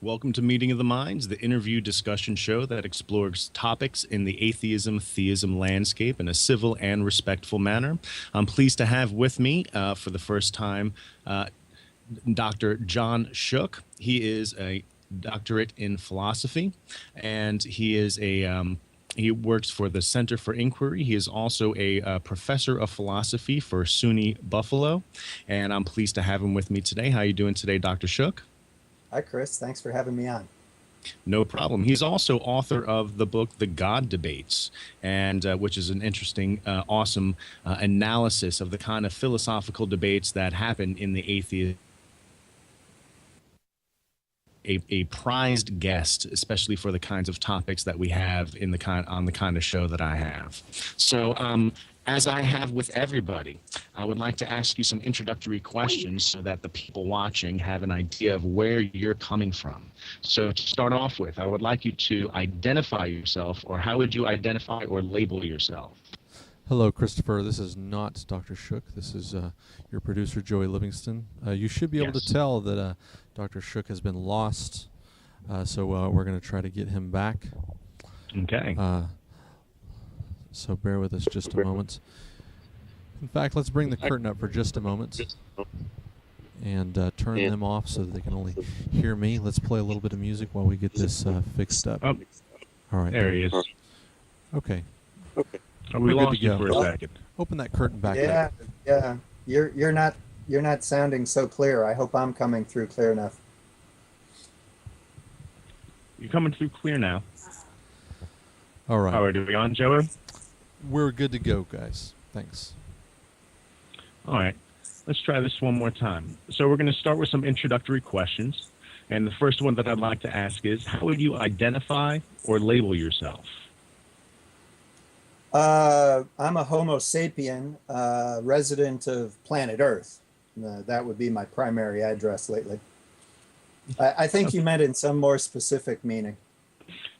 Welcome to Meeting of the Minds, the interview discussion show that explores topics in the atheism-theism landscape in a civil and respectful manner. I'm pleased to have with me for the first time Dr. John Shook. He is a doctorate in philosophy, and he works for the Center for Inquiry. He is also a professor of philosophy for SUNY Buffalo, and I'm pleased to have him with me today. How are you doing today, Dr. Shook? Hi, Chris. Thanks for having me on. No problem. He's also author of the book The God Debates, and which is an interesting, awesome analysis of the kind of philosophical debates that happen in the atheist. A prized guest, especially for the kinds of topics that we have in on the kind of show that I have. So, as I have with everybody, I would like to ask you some introductory questions so that the people watching have an idea of where you're coming from. So to start off with, I would like you to identify yourself, or how would you identify or label yourself? Hello, Christopher. This is not Dr. Shook. This is your producer, Joey Livingston. You should be able to tell that Dr. Shook has been lost, so we're going to try to get him back. Okay. So bear with us just a moment. In fact, let's bring the curtain up for just a moment and turn them off so that they can only hear me. Let's play a little bit of music while we get this fixed up. Oh, all right. There he is. Okay. Oh, we lost you for a second. Open that curtain back up. Yeah. You're not sounding so clear. I hope I'm coming through clear enough. You're coming through clear now. All right. How are we on, Joey? We're good to go, guys. Thanks. All right. Let's try this one more time. So we're going to start with some introductory questions. And the first one that I'd like to ask is, how would you identify or label yourself? I'm a Homo sapien, resident of planet Earth. That would be my primary address lately. I think you meant in some more specific meaning.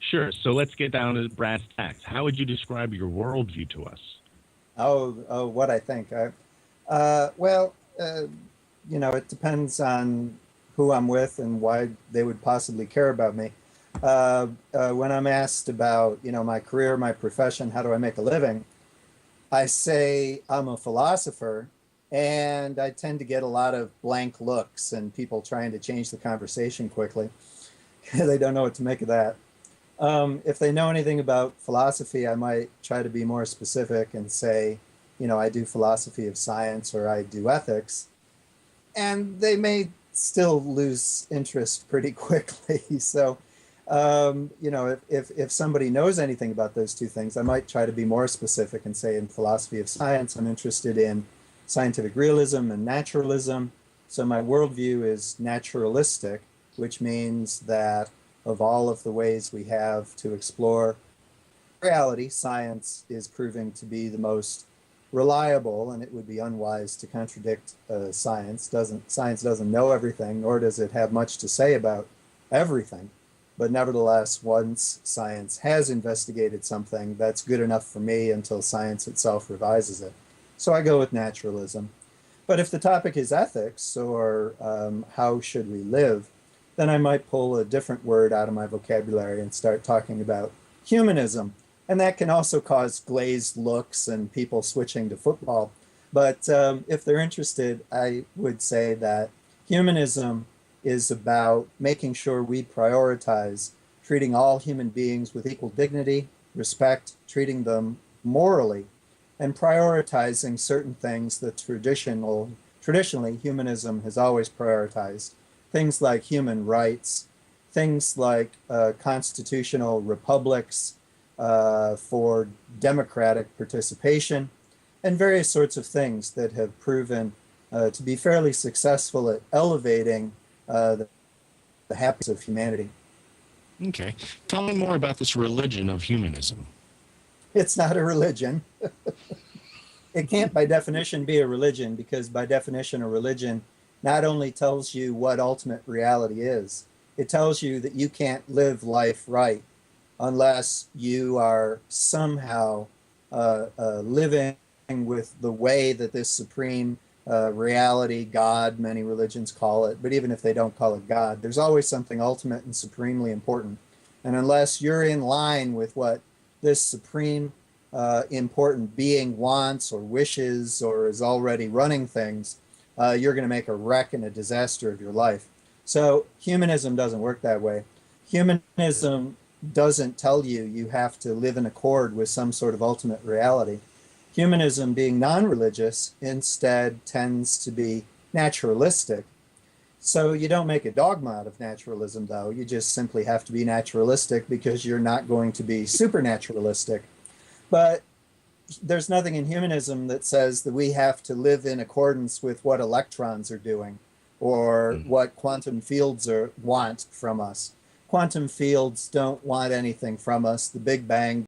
Sure. So let's get down to brass tacks. How would you describe your worldview to us? Oh, what I think. It depends on who I'm with and why they would possibly care about me. When I'm asked about, my career, my profession, how do I make a living, I say I'm a philosopher, and I tend to get a lot of blank looks and people trying to change the conversation quickly. They don't know what to make of that. If they know anything about philosophy, I might try to be more specific and say, I do philosophy of science or I do ethics, and they may still lose interest pretty quickly. So, if somebody knows anything about those two things, I might try to be more specific and say in philosophy of science, I'm interested in scientific realism and naturalism. So my worldview is naturalistic, which means that of all of the ways we have to explore reality, science is proving to be the most reliable, and it would be unwise to contradict science. Science doesn't know everything, nor does it have much to say about everything. But nevertheless, once science has investigated something, that's good enough for me until science itself revises it. So I go with naturalism. But if the topic is ethics or how should we live, then I might pull a different word out of my vocabulary and start talking about humanism. And that can also cause glazed looks and people switching to football. But if they're interested, I would say that humanism is about making sure we prioritize treating all human beings with equal dignity, respect, treating them morally, and prioritizing certain things that traditionally humanism has always prioritized. Things like human rights, things like constitutional republics for democratic participation, and various sorts of things that have proven to be fairly successful at elevating the happiness of humanity. Okay. Tell me more about this religion of humanism. It's not a religion. It can't by definition be a religion, because by definition a religion not only tells you what ultimate reality is, it tells you that you can't live life right unless you are somehow living with the way that this supreme reality, God, many religions call it, but even if they don't call it God, there's always something ultimate and supremely important. And unless you're in line with what this supreme important being wants or wishes or is already running things, you're going to make a wreck and a disaster of your life. So humanism doesn't work that way. Humanism doesn't tell you you have to live in accord with some sort of ultimate reality. Humanism, being non-religious, instead tends to be naturalistic. So you don't make a dogma out of naturalism, though. You just simply have to be naturalistic because you're not going to be supernaturalistic. But there's nothing in humanism that says that we have to live in accordance with what electrons are doing or what quantum fields want from us. Quantum fields don't want anything from us. The Big Bang